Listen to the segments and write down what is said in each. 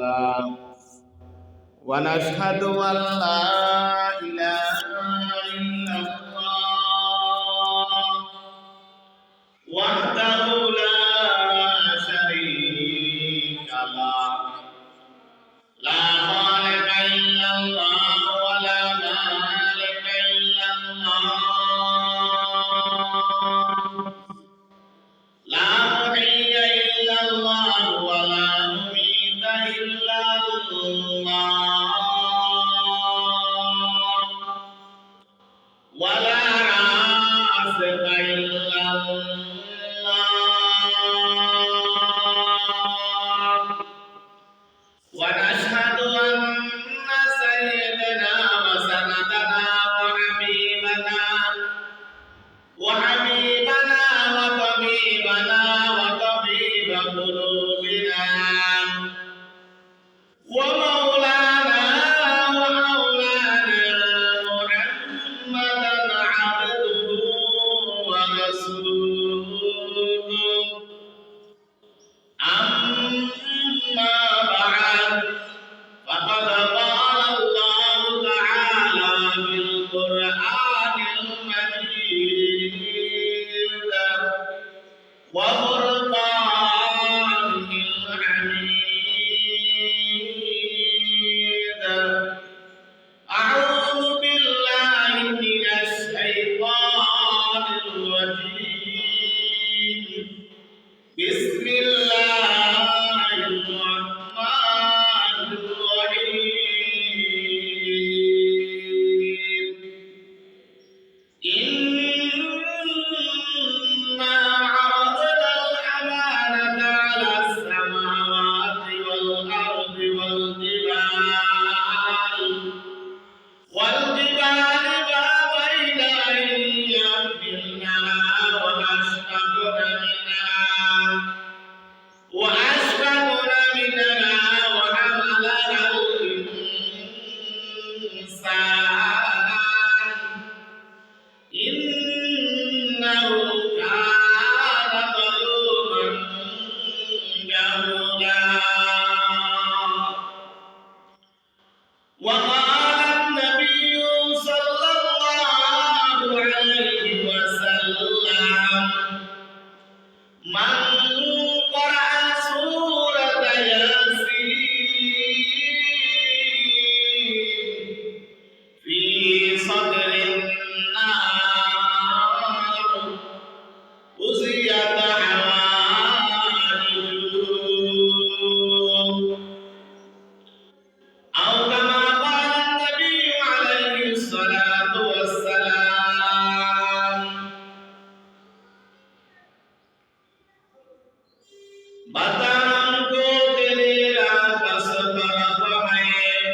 الله ونشهد أن لا إله إلا الله وحده لا شريك له لا خالق إلا الله ولا مالك إلا الله لا محيي إلا الله ولا مميت إلا الله ولا رازق إلا الله ونشهد أن سيدنا وسندنا وحبيبنا وطبيبنا وطبيب قلوبنا ومولانا محمدا عبده ورسوله أما بعد فقد قال الله تعالى في القرآن المجيد وفرقانه الحميد أعوذ بالله من الشيطان الرجيم بسم الله الرحمن الرحيم إنا عرضنا الأمانة على السماوات والأرض والجبال فأبين أن يحملنها وأشفقن منها وحملها الإنسان إنه كان ظلوما جهولا وقال النبي صلى الله عليه وسلم من قرأ سورة ياسين في صدر النار أزيت حوائجه أو كما قال النبي عليه الصلاة والسلام बता हमको तेरे राह का सफर है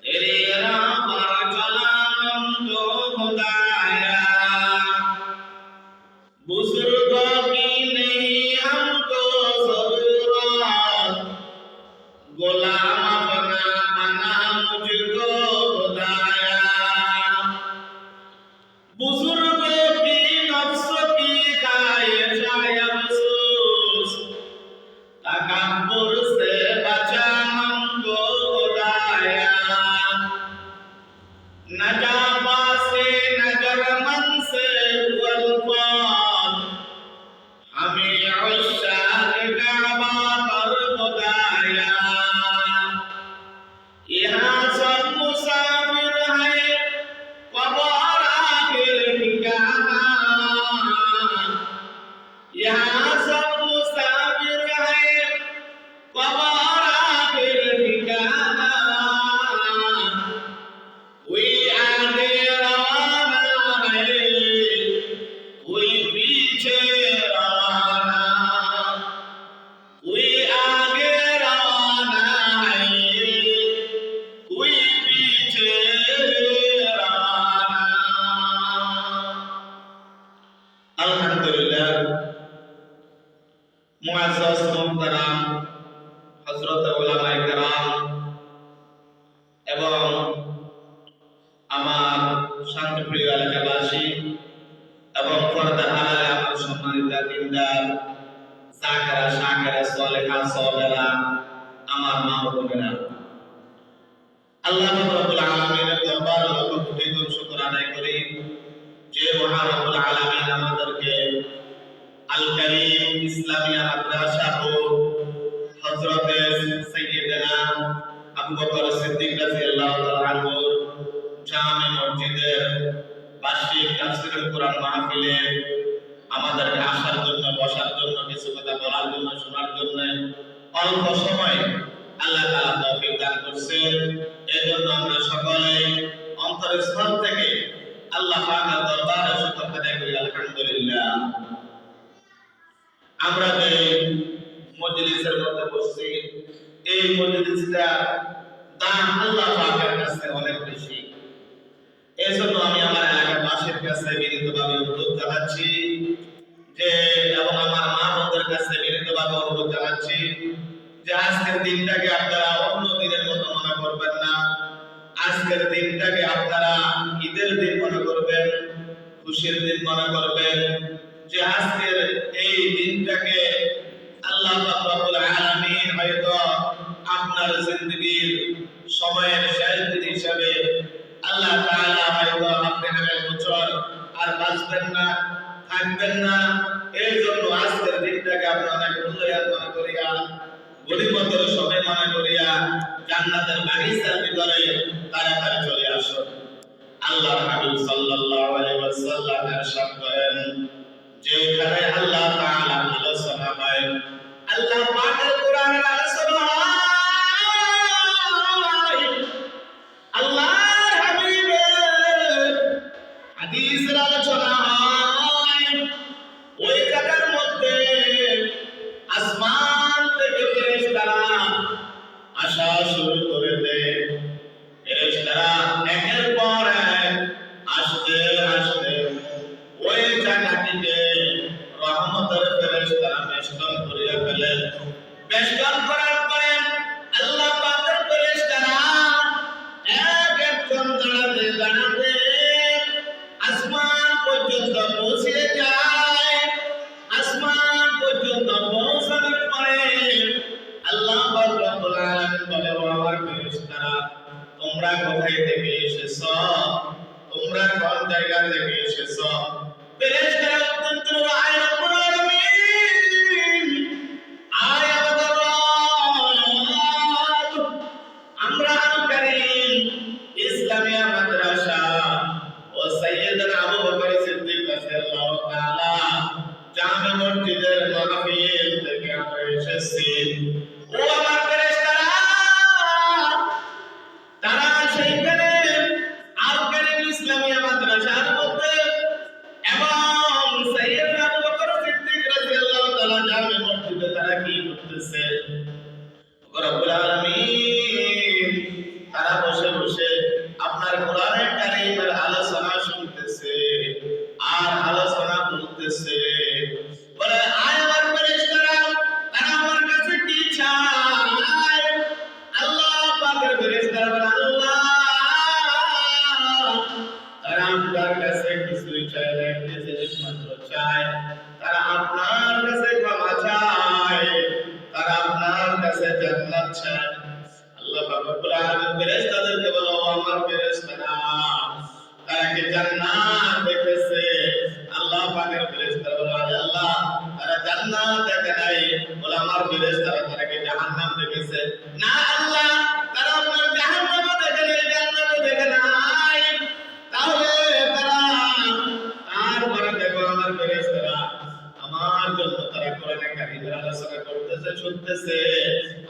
तेरे राह पर चला हमको खुदाया बुजुर्गों की नहीं हमको जरूरत गुलाम बना मुझको खुदाया बुजुर्गों की नफ्स की ख्वाहिश अफसोस तकब्बुर से बचा हमको खुदाया नजाबा से नजरमन से वल्फान हमें उश्शाक काबा पर खुदाया यहाँ सब मुसाफिर है कब्र आखिर ठिकाना यहाँ सब मुसाफिर है कब्र आखिर ठिकाना कोई आगे रवाना है कोई पीछे रवाना कोई आगे रवाना है कोई पीछे रवाना अल्हम्दुलिल्लाह मुअज़्ज़ज़ मुहतरम हज़रत उलामाए केराम এবং আমার শান্তিপ্রিয় এলাকাবাসী এবং পর্দার আড়ালে আমার সম্মানিত দিনদার জাকেরা শাকেরা সালেহা সালেহা আমার মা ও বোনেরা, আল্লাহ রাব্বুল আলামিনের দরবারে লক্ষ কোটি শুকর আদায় করি যে মহান রব্বুল আলামিন আমাদেরকে আল কারীম ইসলামিয়া মাদ্রাসা ও হযরতে সাইয়্যিদানা আবু বকর সিদ্দিক রাদিয়াল্লাহু তাআলা আনহু জামে মসজিদের বার্ষিক তাফসীরুল কুরআন মাহফিলে আমাদেরকে আসার জন্য, বসার জন্য, কিছু কথা বলার জন্য, শোনার জন্য অল্প সময় আল্লাহ তাআলা তৌফিক দান করছেন। এজন্য আমরা সকলে অন্তরস্থল থেকে আল্লাহ পাকের দরবারে শুকর আদায় করি আলহামদুলিল্লাহ। আমরা যে মজলিসের মধ্যে বসছি, এই মজলিসটা দাম আল্লাহ পাকের কাছে অনেক বেশি। এজন্য আমি আমার এলাকাবাসীর কাছে বিনীতভাবে অনুরোধ জানাচ্ছি যে, এবং আমার মা বোনদের কাছে বিনীতভাবে অনুরোধ জানাচ্ছি যে আজকের দিনটাকে আপনারা অন্য দিনের মতো মনে করবেন না। আজকের দিনটাকে আপনারা ঈদের দিন মনে করবেন, খুশির দিন মনে করবেন। যে আজকের এই দিনটাকে আল্লাহ রাব্বুল আলামিন হয়তো আপনার জিন্দেগীর সময়ের শেষ দিন হিসাবে আল্লাহ তাআলা হয়তো আপনাকে এক বছর আর বাঁচবেন না, থাকবেন না। এই জন্য আজকের দিনটাকে আপনারা অনেক মূল্যায়ন মনে করিয়া, গরিবদের সময় মনে করিয়া জান্নাতের বাগিচার ভিতরে তাড়াতাড়ি চলে আসুন। আল্লাহ হাবিব সাল্লাল্লাহু আলাইহি ওয়াসাল্লাম ইরশাদ করেন, যেখানে আল্লাহ তাআলা আলোচনা হয়, আল্লাহ পাকের কোরআনের আলোচনা হয়, আল্লাহর হাবিবের হাদিসের আলোচনা হয়, ওই জায়গার মধ্যে আসমান থেকে ফেরেশতারা আসা শুরু করে দেয়। ফেরেশতারা একের পর এক আসতে আসতে ওই জায়গাটিতে রহমতের ফেরেশতারা বেষ্টন করিয়া ফেলেন। বেষ্টন করার পরে আল্লাহ পাকের ফেরেশতারা এক একজন দাঁড়াতে দাঁড়াতে আসমান পর্যন্ত পৌঁছে যায়। আসমান পর্যন্ত পৌঁছানোর পরে আল্লাহ রাব্বুল আলামিন বলে, ও আমার ফেরেশতারা, তোমরা কোথায় থেকে এসেছো? তোমরা কোন জায়গা থেকে এসেছো? ফেরেশতারা উত্তর দিল, আয় রব্বুল আলামিন, আয় আমাদের রব, আমরা আল কারীম ইসলামিয়া মাদ্রাসা ও সাইয়্যিদানা আবু বকর সিদ্দিক রাদিয়াল্লাহু তাআলা জামে মসজিদের মাহফিল থেকে আমরা এসেছি। ও আমার ফেরেশতারা, তারা সেইখানে আল কারীম ইসলামিয়া মাদ্রাসার মধ্যে এবং সাইয়্যিদানা আবু বকর সিদ্দিক রাদিয়াল্লাহু তাআলা জামে মসজিদে তারা কি করতেছে? রব্বুল আলামিন তারা বসে বসে আপনার কোরআনে কারীমের আলোচনা শুনতেছে আর আলোচনা বলতেছে। বলে, আয় আমার ফেরেশতারা, তারা আমার কাছে কি চায়? আল্লাহ পাকের ফেরেশতারা বলে, আল্লাহ, তারা আপনার কাছে কিছুই চায় না, একটি জিনিস মাত্র চায়। তারা আপনার কাছে ক্ষমা চায়, তারা আপনার কাছে জান্নাত চায়। আল্লাহ রাব্বুল আলামিন ফেরেশতাদেরকে বলে, ও আমার ফেরেশতারা, তারা কি জান্নাত দেখেছে? আল্লাহ পাকের ফেরেশতারা বলে, আল্লাহ, তারা জান্নাত দেখে নাই। বলে, আমার ফেরেশতারা, তারা কি জাহান্নাম দেখেছে? না আল্লাহ, তারা আপনার জাহান্নামও দেখে নাই, জান্নাতও দেখে নাই। তাহলে তারা, তারপরে দেখো আমার ফেরেশতারা আমার জন্য তারা কোরআনে কারীমের আলোচনা করতেছে, শুনতেছে,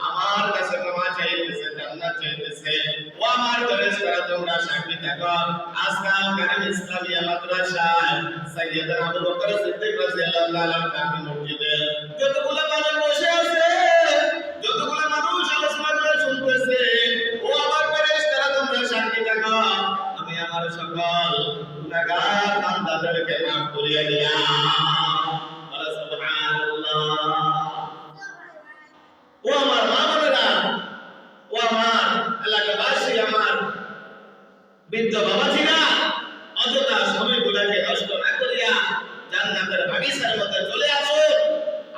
আমার কাছে ক্ষমা চাইতেছে, জান্নাত চাইতেছে। ও আমার ফেরেশতারা, তোমরা সাক্ষী থাকো, আজকাল কারীম ইসলামিয়া মাদ্রাসায় সাইয়্যিদানা আবু বকর সিদ্দিক রাদিয়াল্লাহু তাআলা জামে মসজিদে যতগুলো মানুষ বসে আছে, যতগুলো মানুষ আলোচনা করে শুনতেছে, ও আমার ফেরেশতারা, তোমরা সাক্ষী থাকো, আমি আমার সকল গুনাহগার বান্দাদেরকে মাফ করিয়ে দিলাম। ও আমার মা বোনেরা, ও আমার এলাকাবাসী, আমার বৃদ্ধ বাবাজিরা, অযথা সময়গুলোকে নষ্ট না করিয়া জান্নাতের বাগিচার মধ্যে চলে আসুন।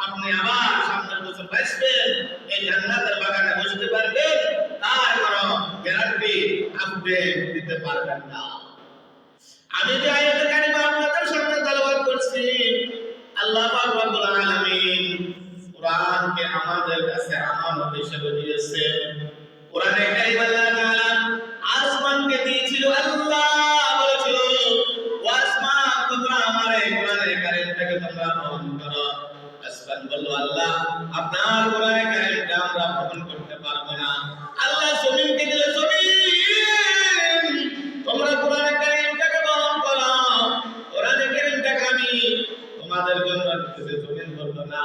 আপনি আবার সামনের বছর আসবেন, এই জান্নাতের বাগানে বসতে পারবেন। চাকরি আপনি দিতে পারবেন না। আমি যে আয়াতে কারিমা আপনাদের সামনে তেলাওয়াত করছি, আল্লাহ পাক রব্বুল আলামিন কোরআনকে আমাদের কাছে আমানত হিসেবে দিয়েছেন। কোরআনে কারিম আল্লাহ তাআলা আসমানকে দিয়েছিল, আল্লাহ বলেছিল ও আসমান তোমরা আমার এই কোরআনে কারিমটাকে তোমরা বহন করো। আসমান বলল আল্লাহ আপনার কোরআনে কারিমটা আমরা বহন করতে পারবো না। আল্লাহ জমিনকে দিল, জমিন তোমরা কোরআনে কারিমটাকে বহন করো। কোরআনে কারিমটাকে আমি তোমাদের জন্য দিতেছি। জমিন বলল না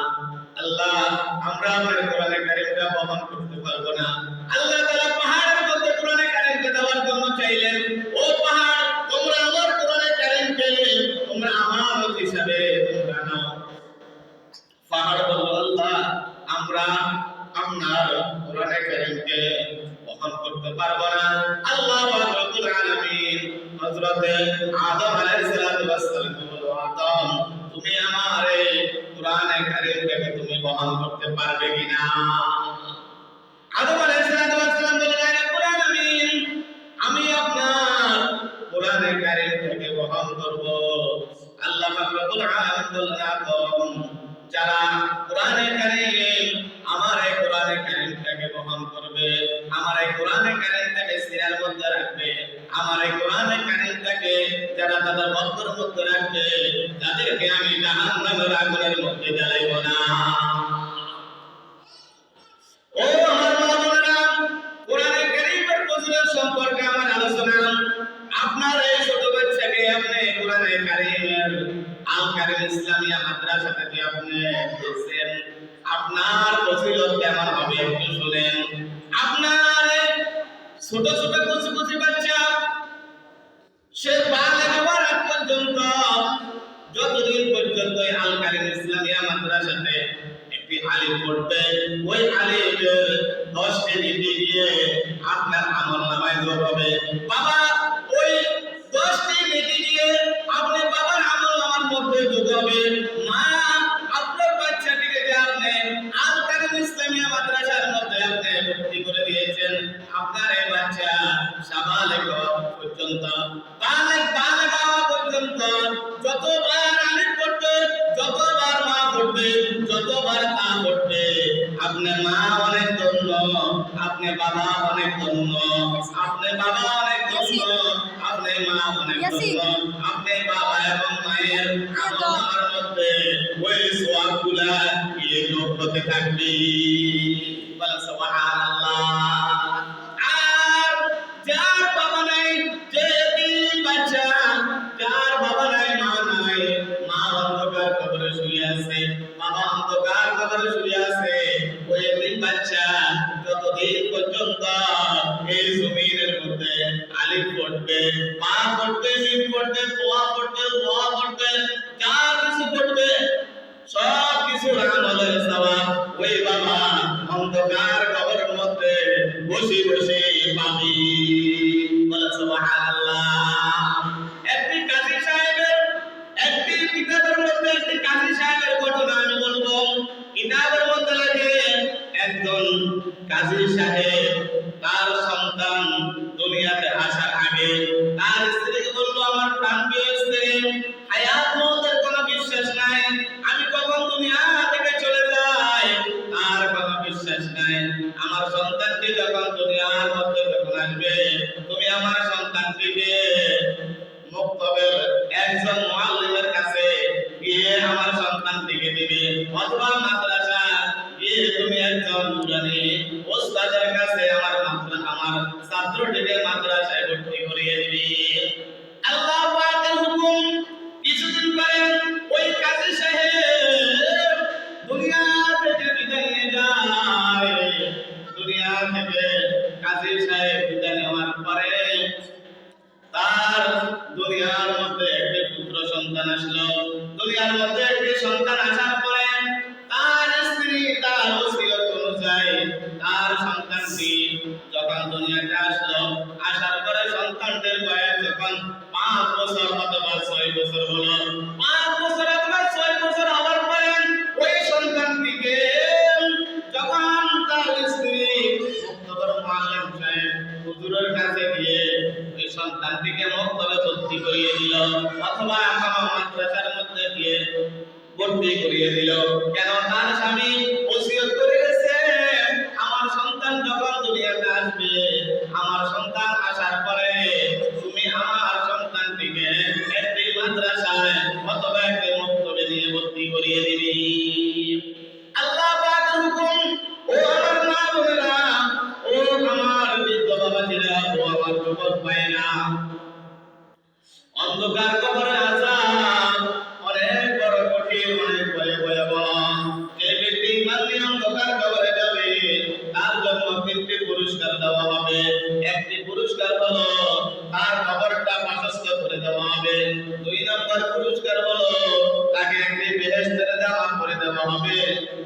আল্লাহ আমরা আমার কোরআনে কারিমটা বহন করতে পারবো না। আল্লাহ তাআলা পাহাড়ের মধ্যে কোরআনে কারিমকে দেওয়ার জন্য চাইলেন, ও পাহাড় তোমরা আমার কোরআনে কারিমকে তোমরা আমানত হিসাবে তোমরা নাও। পাহাড় বলল আল্লাহ আমরা আপনার কোরআনে কারিমকে বহন করতে পারবো না। আল্লাহ পাক রব্বুল আলামিন হযরত আদম আলাইহিস সালাতু ওয়াস সালাম বলল আদম তুমি আমার এই কোরআনে কারিমটাকে তুমি বহন করতে পারবে কিনা? আদম আলাইহিস সালাতু ওয়াস সালাম বললেন রব্বুল আলামিন আমি আপনার কোরআনে কারিমটাকে বহন করব। আল্লাহ পাক রব্বুল আলামিন বললেন আদম যারা কোরআনে কারীম আমার এই কোরআনে কারীমটাকে বহন করবে, আমার এই কোরআনে কারীমটাকে সিরার মধ্যে রাখবে, আমার এই কোরআনে কারীমটাকে যারা তাদের অন্তরের মধ্যে রাখবে তাদেরকে আমি জাহান্নামের আগুনের মধ্যে জ্বালাইব না। ও আমার মা-বোনেরা, কোরআনে কারীমের ফজিলত সম্পর্কে আমার আলোচনা আপনার এই ছোট বাচ্চাকে আপনি কোরআনে কারীমের আল কারীম ইসলামিয়া মাদ্রাসা থেকে আপনি দেখছেন, আপনার ফজিলত কেমন হবে একটু শুনেন। আপনার ছোট ছোট কুচি কুচি বাচ্চা সে বালেগ হওয়ার আগ পর্যন্ত যতদিন পর্যন্ত আল কারীম ইসলামিয়া মাদ্রাসাতে একটি আলিম পড়বে, ওই আলিমের 10টি নীতি দিয়ে আপনার আমলনামায় যোগ হবে। বাবা ওই 10টি নীতি দিয়ে আপনি বাবার আমলনামার মধ্যে যোগ হবে। মা আপনার বাচ্চাটিকে যে আপনি আল কারীম ইসলামিয়া মাদ্রাসার মধ্যে আপনি ভর্তি করে দিয়েছেন, আপনার এই বাচ্চা সাবালেগ পর্যন্ত বালেগ হওয়া পর্যন্ত যতবার আলিম পড়বে, যতবার মা পড়বে, যতবার তা পড়বে, আপনি মা অনেক ধন্য, আপনি বাবা অনেক ধন্য, আপনি বাবা অনেক ধন্য, আপনি মা অনেক ধন্য, আপনি বাবা এবং মায়ের আমলনামার মধ্যে ওই সওয়াবগুলা যোগ হতে থাকবে। বলেন সুবহানাল্লাহ। আর যার বাবা নাই, যে এতিম বাচ্চা, যার বাবা নাই মা নাই, মা অন্ধকার কবরে শুয়ে আছে, বাবা অন্ধকার কবরে শুয়ে আছে, ওই এতিম বাচ্চা যতদিন পর্যন্ত এই জমিনের মধ্যে আলিফ পড়বে, মা পড়বে, মিম পড়বে, তোয়া পড়বে, ওয়া পড়বে, যা কিছু পড়বে সব কিছু আমলের সওয়াব ওই বাবা অন্ধকার কবরের মধ্যে বসে বসে পাবি। বলে সুবহানাল্লাহ। একটি কাজী সাহেবের একটি কিতাবের মধ্যে একটি কাজী সাহেবের ঘটনা আমি বলবো। কিতাবের মধ্যে লেখে একজন কাজী সাহেব তার সন্তান দুনিয়াতে আসার আগে তার স্ত্রীকে বললো আমার প্রাণপ্রিয় স্ত্রী, হায়াত মওতের কোনো বিশ্বাস নাই, আমি কখন দুনিয়া থেকে চলে যাই তার কোনো বিশ্বাস নাই। আমার সন্তানটি যখন দুনিয়ার মধ্যে যখন আসবে তুমি আমার সন্তানটিকে মুক্তবের একজন মুআল্লিমের কাছে গিয়ে আমার সন্তানটিকে দিবে, অথবা মাদ্রাসা গিয়ে তুমি একজন নুরানি ওস্তাদের কাছে আমার ছাত্রটিকে মাদ্রাসায় ভর্তি করিয়ে দিবি। আল্লাহ পাকের হুকুম। কিছুদিন পরে ওই কাজী সাহেব দুনিয়া থেকে বিদায় নিয়ে যায়। দুনিয়া থেকে কাজী সাহেব বিদায় নেওয়ার পরে তার দুনিয়ার মধ্যে একটি পুত্র সন্তান আসলো। দুনিয়ার মধ্যে একটি সন্তান আসার পরে তার স্ত্রী তার ওসিয়ত অনুযায়ী তার সন্তানটি যখন দুনিয়াতে আসলো, আসার পরে সন্তানটির বয়স যখন 5 বছর অথবা 6 বছর হলো, 5 বছর অথবা 6 বছর হওয়ার পরে ওই সন্তানটিকে যখন তার স্ত্রী মুক্তবর মুআল্লিম সাহেব হুজুরের কাছে গিয়ে ওই সন্তানটিকে মক্তবে ভর্তি করিয়ে দিল, অথবা কোনো মাদ্রাসার মধ্যে গিয়ে ভর্তি করিয়ে দিল। কেন? তার স্বামী ওসিয়ত করে গেছে, আমার সন্তান যখন দুনিয়াতে আসবে, আমার সন্তান আসার পরে তুমি আমার সন্তানটিকে একটি মাদ্রাসায় অথবা একটি মক্তবে দিয়ে ভর্তি করিয়ে দিবি। আল্লাহ পাকের হুকুম। ও আমার মা বোনেরা, ও আমার বৃদ্ধ বাবাজিরা, ও আমার যুবক ভাইরা, অন্ধকার কবরের আযাব অনেক বড় কঠিন, অনেক ভয়াবহ। যে ব্যক্তি ঈমান নিয়ে অন্ধকার কবরে যাবে, তার জন্য তিনটি পুরস্কার দেওয়া হবে। একটি পুরস্কার হলো তার কবরটা প্রশস্ত করে দেওয়া হবে। 2 নম্বর পুরস্কার হলো তাকে একটি বেহেশতের জামা পরে দেওয়া হবে।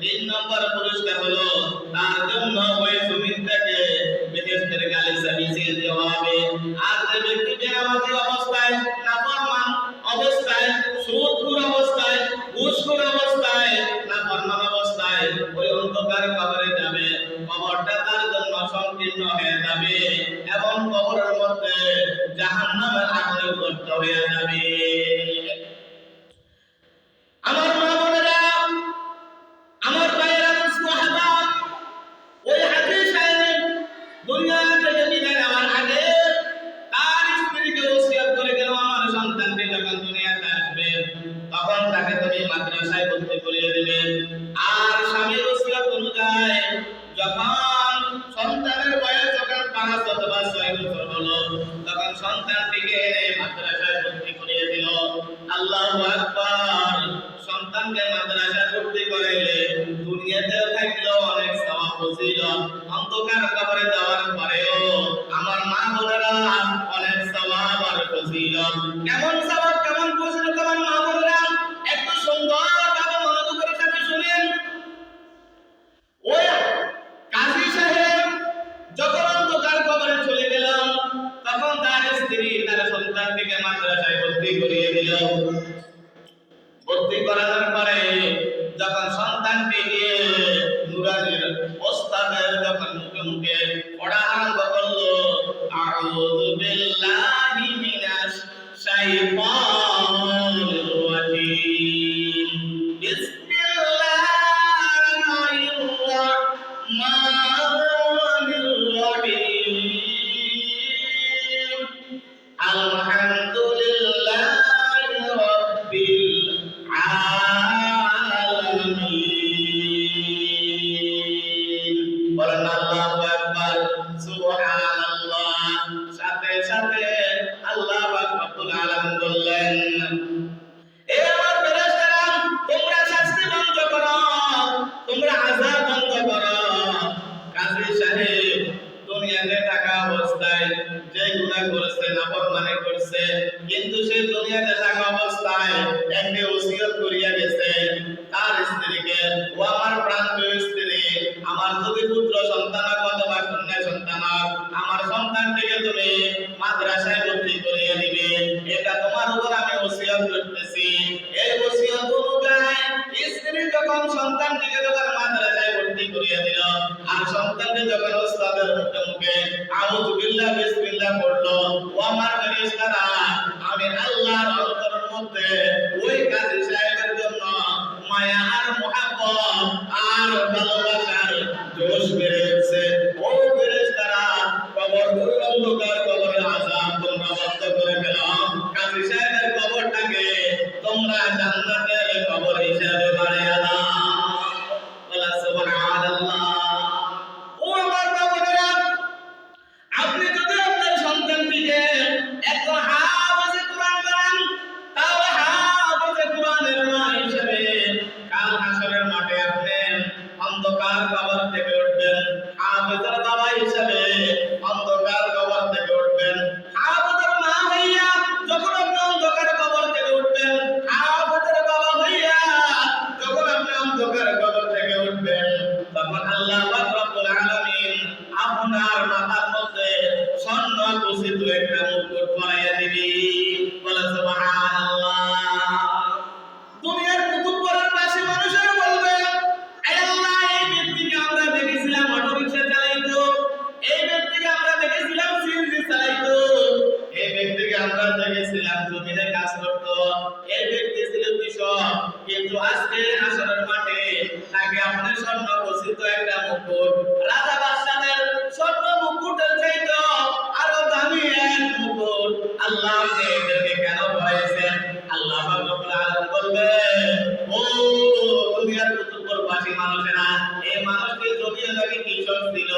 3 নম্বর পুরস্কার হলো তার জন্য ওই জমিন থেকে বেহেশতের গালিচা বিছিয়ে দেওয়া হবে। আর যে ব্যক্তি বেনামাজি অবস্থায়, নাফরমান অবস্থায়, সুদখোর অবস্থায়, ঘুষখোর অবস্থায়, নাফরমান অবস্থায় ওই অন্ধকার কবরে যাবে, কবরটা তার জন্য সংকীর্ণ হয়ে যাবে এবং কবরের মধ্যে জাহান্নামের আগুনে গর্ত হয়ে যাবে। আমার মা বোনেরা, আমার ভাইয়েরা, সাহাবা, ওই হাদিস সাহেব দুনিয়া থেকে বিদায় নেওয়ার আগে তার স্ত্রীকে ওসিয়ত করে গেল, আমার সন্তানটি যখন দুনিয়াতে আসবে তখন তাকে তুমি মাদ্রাসায় ভর্তি করিয়ে দিবে। আর স্বামীর ওসিয়ত অনুযায়ী যখন সন্তানের বয়স যখন 5 অথবা 6 বছর হলো, তখন সন্তানটিকে মাদ্রাসায় ভর্তি করিয়ে দিল। আল্লাহু আকবার। সন্তানকে মাদ্রাসায় ভর্তি করাইলে দুনিয়াতে থাকলেও অনেক সওয়াব ফজিলত, অন্ধকার কবরে যাওয়ার পরেও আমার মা বোনেরা অনেক সওয়াব আর ফজিলত। কেমন সওয়াব, কেমন ফজিলত আমার মা বোনেরা একটু সুন্দরভাবে মনোযোগ করে সাথে শুনেন। ওই কাজী সাহেব যখন অন্ধকার কবরে চলে গেল, তখন তার স্ত্রী তার সন্তানটিকে মাদ্রাসায় ভর্তি করিয়ে দিল। ভর্তি করানোর পরে যখন সন্তানটিকে নুরানির ওস্তাদের যখন মুখে মুখে পড়া আরম্ভ করলো, আউযু বিল্লাহি মিনাশ শাইতানির রাজীম, বিসমিল্লাহির রাহমানির রাহিম, আলহামদুলিল্লাহি রাব্বিল আলামিন। বলেন আল্লাহু আকবার, সুবহানাল্লাহ। সাথে সাথে আল্লাহ পাক রব্বুল আলামিন বললেন, এ আমার ফেরেশতারা, তোমরা শাস্তি বন্ধ করো, তোমরা আযাব বন্ধ করো। কাজী সাহেব দুনিয়াতে থাকা অবস্থায় যে গুনাহ করেছে, নাফরমানি করেছে, কিন্তু সে দুনিয়াতে থাকা অবস্থায় একটি ওসিয়ত করিয়া গেছে তার স্ত্রীকে, ও আমার প্রাণপ্রিয় স্ত্রী, আমার যদি পুত্র সন্তান অথবা কন্যা সন্তান, আমার সন্তানটিকে তুমি মাদ্রাসায় ভর্তি করিয়ে দিবে, এটা তোমার উপর আমি ওসিয়ত করতেছি। এই ওসিয়ত অনুযায়ী স্ত্রী যখন সন্তানটিকে যখন মাদ্রাসায় ভর্তি করিয়ে দিল, আর সন্তানটি যখন ওস্তাদের মুখে মুখে আউযু বিল্লাহ বিসমিল্লাহ পড়লো, ও আমার ফেরেশতারা, আমি আল্লাহর অন্তরের মধ্যে ওই কাজী সাহেবের জন্য মায়া আর মুহাব্বত আর ভালোবাসার জোশ বেড়ে গেছে। ও ফেরেশতারা, কবর অন্ধকার কবরের আযাব তোমরা বন্ধ করে ফেলো, কাজী সাহেবের কবরটাকে তোমরা জান্নাতের কবর হিসেবে বানিয়ে দাও। বলা সুবহানাল্লাহ। ও আমার বাবারা, আপনি যদি আপনার সন্তানটিকে একজন হাফেজে কোরআন বানান, তাহলে হাফেজে কোরআনের মা হিসেবে কাল হাসরের মাঠে আপনি অন্ধকার কবর থেকে উঠবেন। হাফেজের বাবা হিসেবে অন্ধকার কবর থেকে উঠবেন। হাফেজের মা হইয়া যখন আপনি অন্ধকার কবর থেকে উঠবেন, হাফেজের বাবা হইয়া যখন আপনি অন্ধকার কবর থেকে উঠবেন, তখন আল্লাহ পাক রব্বুল আলামিন আপনার মাথার মধ্যে স্বর্ণ খচিত একটা মুকুট পরাইয়া দিবি। বলে সুবহানাল্লাহ। দুনিয়ার কুতুব পড়ার পাশে মানুষেরা বলবে, আয় আল্লাহ, এই ব্যক্তিকে আমরা দেখেছিলাম অটোরিকশা চালাইতো, এই ব্যক্তিকে আমরা দেখেছিলাম পরিচিত একটা মুকুট, রাজা বাদশাদের স্বর্ণ মুকুটের চাইতে আরো দামি এক মুকুট আল্লাহ এদেরকে কেন পড়াইছেন? আল্লাহ রব্বুল আলামিন বলবেন, ও দুনিয়ার কুতুববাসী মানুষেরা, এই মানুষটি যদিও নাকি কৃষক ছিল,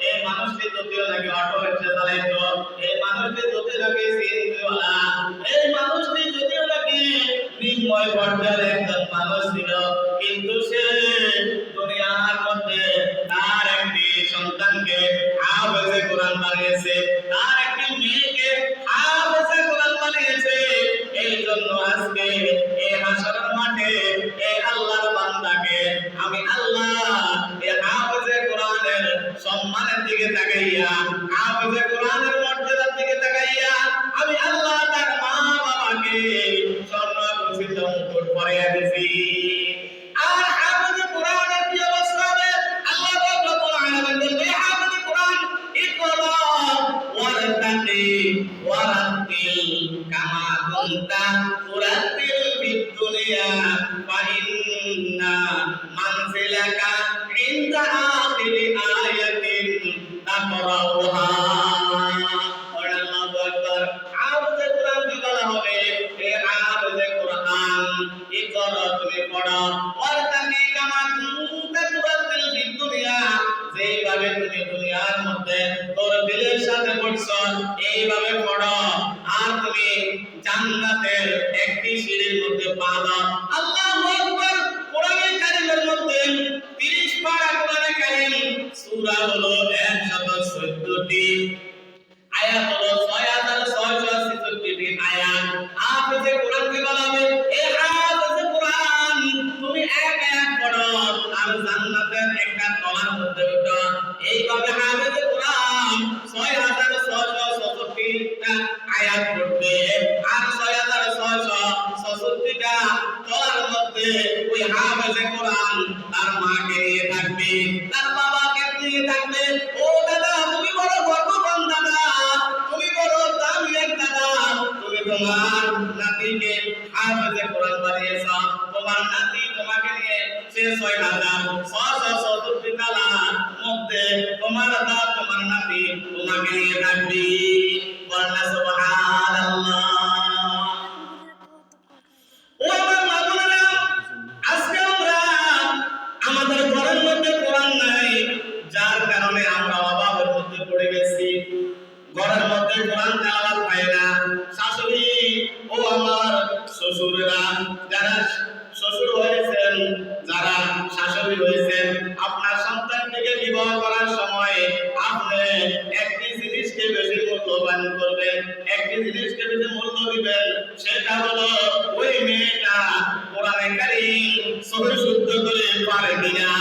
এই মানুষটি যদিও নাকি অটো রিকশা চালাইতো, এই মানুষটি যদিও নাকি সিএনজিওয়ালা, এই মানুষটি যদিও নাকি নিম্নয় পর্যায়ের একজন মানুষ ছিল, কিন্তু সে দুনিয়ার মধ্যে তার একটি সন্তানকে হাফেজে কোরআন বানিয়েছে, তার একটি মেয়েকে হাফেজে কোরআন বানিয়েছে। এই জন্য আজকে এই হাসরের মাঠে এই আল্লাহর বান্দাকে আমি আল্লাহ এই হাফেজে কোরআনের সম্মানের দিকে তাকাইয়া, হাফেজে কোরআনের মর্যাদার দিকে তাকাইয়া আমি আল্লাহ তার মা বাবাকে স্বর্ণ ভূষিত মুকুট পরিয়ে দিয়েছি। আর হাফেজে কোরআনের কি অবস্থা হবে? আল্লাহ রব্বুল আলামিন বলবে, হাফেজে কোরআন ইকরা ওয়ারতাকি ওয়ারাতিল কামা কুনতা তুরাতিল ফিদ দুনিয়া ফা ইন্না মানজিলাকা ইনদা আখিরি আয়াতিন তাকরাউহা। আল্লাহু আকবার। হাফেজে কোরআনকে বলা হবে, হে হাফেজে কোরআন, ইকরা তুমি পড়ো, ওয়ারতাকি কামা কুনতা তুরাতিল ফিদ দুনিয়া, যেইভাবে তুমি দুনিয়ার মধ্যে তোর দিলের সাথে পড়ছো এইভাবে পড়ো, আর তুমি জান্নাতের একটি সিঁড়ির মধ্যে পা দাও। আল্লাহু আকবার। কোরআনে কারীমের মধ্যে 30 পারা কোরআনে কারীম, সূরা হলো 114টি, আয়াত হলো 6666টি আয়াত। হাফেজে কোরআনকে বলা হবে, এ হাফেজে কোরআন তুমি এক এক পড়ো আর জান্নাতের একটা তলার মধ্যে উঠো। এইভাবে হাফেজে কোরআন 6666টা আয়াত পড়বে আর 6666টা তলার মধ্যে ওই হাফেজে কোরআন তার মাকে নিয়ে থাকবে, তার বাবাকে নিয়ে থাকবে। ও দাদা, তুমি বড় গর্ববান দাদা, তুমি বড় দামি এক দাদা, তুমি তোমার নাতিকে হাফেজে কোরআন বানিয়েছ, তোমার নাতি তোমাকে নিয়ে সে 6666টি তালার মধ্যে তোমার দাদা তোমার নাতি তোমাকে নিয়ে থাকবে। বলনা সুবহানাল্লাহ। ও আমার মা বোনেরা, আজকে আমরা আমাদের ঘরের মধ্যে কোরআন নাই, যার কারণে আমরা অভাবের মধ্যে পড়ে গেছি। ঘরের মধ্যে কোরআন তেলাওয়াত হয় না। শাশুড়ি ও আমার শ্বশুরেরা, যারা শ্বশুর হয়েছেন, যারা শাশুড়ি হয়েছেন, আপনার সন্তানকে বিবাহ করার সময় আপনি একটি জিনিসকে বেশি মূল্যবান করবেন, একটি জিনিসকে বেশি মূল্য দিবেন, সেটা হলো ওই মেয়েটা কোরআনে কারীম সহি শুদ্ধ করে পারে কিনা।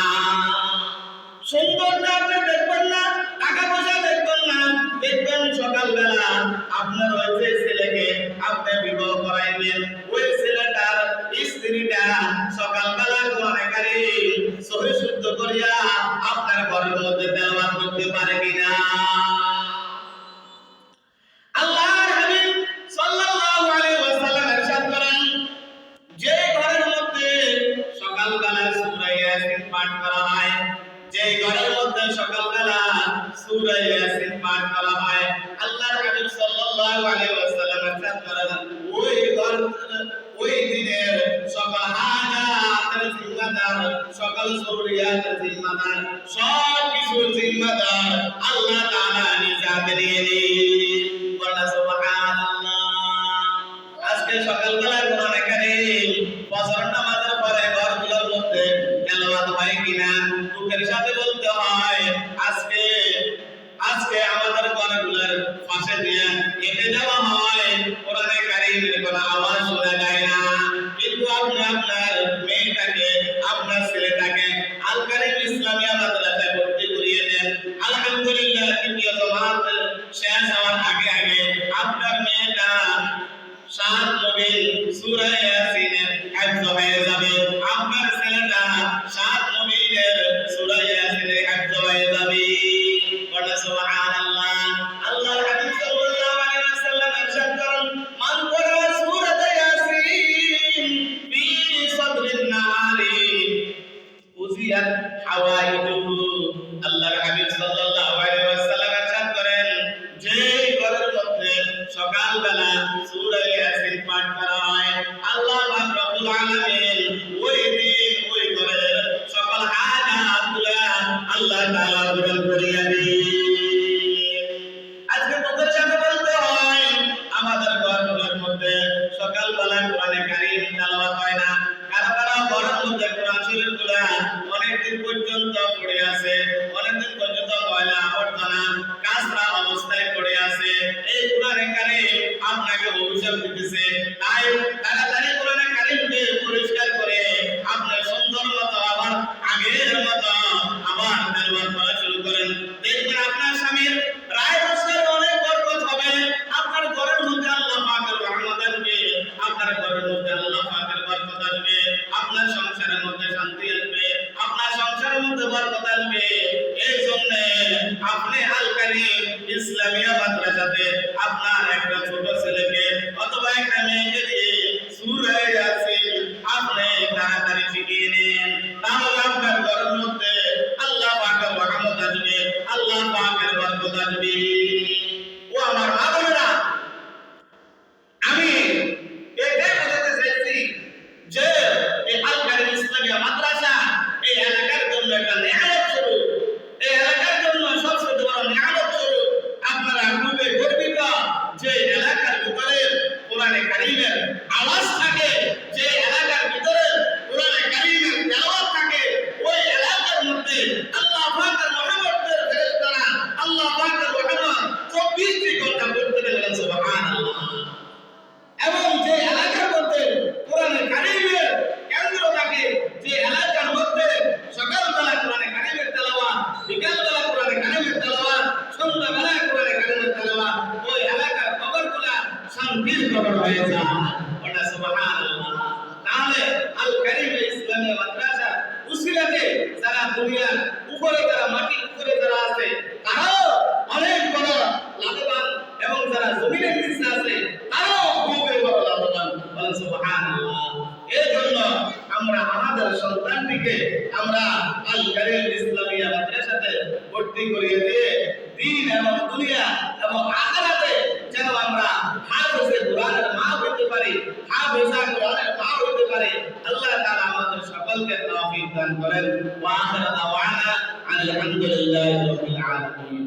সুন্দরটা আপনি দেখবেন না, টাকা পয়সা দেখবেন না, দেখবেন সকালবেলা আপনার ওই যে ছেলেকে আপনি বিবাহ করাইবেন, ওই ছেলেটার স্ত্রীটা সকালবেলা কোরআনে কারীম সহি শুদ্ধ করিয়া আপনার ঘরের মধ্যে তেলাওয়াত করতে পারে কিনা। আল্লাহর হাবিব সাল্লাল্লাহু আলাইহি ওয়াসাল্লাম ইরশাদ করেন, যে ঘরের মধ্যে সকালবেলা সূরা ইয়াসিন পাঠ করা হয়, যে ঘরের মধ্যে সকালবেলা সূরা ইয়াসিন পাঠ করা হয়, আল্লাহর হাবিব সাল্লাল্লাহু আলাইহি ওয়াসাল্লাম ইরশাদ করেন, ওই ঘর ওই দিনের সকাল হাজাতের জিম্মাদার, সকল জরুরিয়াতের জিম্মাদার, সব কিছুর জিম্মাদার আল্লাহ তাআলা নিজে হাতে নিয়ে নেন। বলা সুবহানাল্লাহ। আজকে সকালবেলা কোরআনে কারীম ফজর নামাজের পরে ঘরগুলোর মধ্যে তেলাওয়াত হয় কিনা? দুঃখের সাথে বলতে হয়, আজকে আমাদের ঘরগুলোর পাশে দিয়ে হেঁটে যাওয়া হয়, কোরআনে কারীমের কোনো আওয়াজ শোনা যায় না। কিন্তু আপনি আপনার মেয়েটাকে, আপনার ছেলেটাকে আল কারীম ইসলামিয়া মাদ্রাসায় ভর্তি করিয়ে দেন। আলহামদুলিল্লাহ, তৃতীয় জমাত শেষ হওয়ার আগে আগে আপনার মেয়েটা 7 নবীর সূরা ইয়াসিনের হিফজ হয়ে যাবে, আপনার ছেলেটা 7 নবীর সূরা ইয়াসিনের হিফজ হয়ে যাবে। বলা সুবহানাল্লাহ। আল্লাহর হাবিব সাল্লাল্লাহু আলাইহি ওয়াসাল্লাম ইরশাদ করেন, মান ক্বারা সূরা ইয়াসিন ফি সাদরিন নাহারি উজিয়াত হাওয়াইজুহু আপনাকে অভিশাপ দিতেছে। তাই তাড়াতাড়ি কোরআনে কারীমকে পরিষ্কার করে আপনি সুন্দর মতো আবার আগের মতো আবার তেলাওয়াত করা শুরু করেন। দেখবেন আপনার স্বামীর রায় বছরে অনেক বরকত হবে। আপনার ঘরের মধ্যে আল্লাহ পাকের রহমত আসবে, আপনার ঘরের মধ্যে আল্লাহ পাকের বরকত আসবে, আপনার সংসারের মধ্যে শান্তি আসবে, আপনার সংসারের মধ্যে বরকত আসবে। এই জন্য আপনি আল কারীম ইসলামিয়া মাদ্রাসাতে আপনার একটা ছোট ছেলেকে অথবা একটা মেয়েকে দিয়ে সূরা ইয়াসিন আপনি তাড়াতাড়ি শিখিয়ে নিন। তাহলে আপনার ঘরের মধ্যে আল্লাহ পাকের রহমত আসবে, আল্লাহ পাকের বরকত আসবে। ও আমার মা বোনেরা, আমি এটাই বোঝাতে চাইছি যে এই আল কারীম ইসলামিয়া মাদ্রাসা এই এলাকার জন্য একটা নিয়ামত স্বরূপ, এই এলাকার জন্য সবচেয়ে বড় নিয়ামত স্বরূপ। আপনারা খুবই গর্বিত যে এলাকার ভিতরে কোরআনে কারীমের আওয়াজ থাকে, যে এলাকার ভিতরে কোরআনে কারীমের তেলাওয়াত থাকে, ওই এলাকার মধ্যে আল্লাহ পাকের রহমতের ফেরেশতারা আল্লাহ পাকের রহমত 24 ঘন্টা পড়তে বলেন সুবহানাল্লাহ। এবং যে এলাকার মধ্যে কোরআনে কারীমের কেন্দ্র থাকে, যে এলাকার মধ্যে সকালবেলা কোরআনে কারীমের তেলাওয়াত, বিকালবেলা কোরআনে কারীমের তেলাওয়াত, সন্ধ্যাবেলা কোরআনে কারীমের তেলাওয়াত, ওই এলাকার কবরগুলা শান্তির কবর হয়ে যায়। ওটা সুবহানাল্লাহ। তাহলে আল কারীম ইসলামিয়া মাদ্রাসা উসিলাতে সারা দুনিয়ার উপরে যারা, মাটির উপরে যারা আছে তারাও অনেক বড় লাভবান, এবং যারা জমিনের নিচে আছে তারাও খুবই বড় লাভবান। বলেন সুবহানাল্লাহ। এই জন্য আমরা আমাদের সন্তানটিকে আমরা আল কারীম ইসলামিয়া মাদ্রাসাতে ভর্তি করিয়ে দিয়ে দ্বীন এবং দুনিয়া এবং আখিরাতে যেন আমরা হাফেজে কোরআনের মা হইতে পারি, হাফেজা কোরআনের মা হইতে পারি। আল্লাহ তাআলা আমাদের সকলকে তৌফিক দান করেন। ওয়া আখিরু দাওয়ানা আলহামদুলিল্লাহি রাব্বিল আলামিন।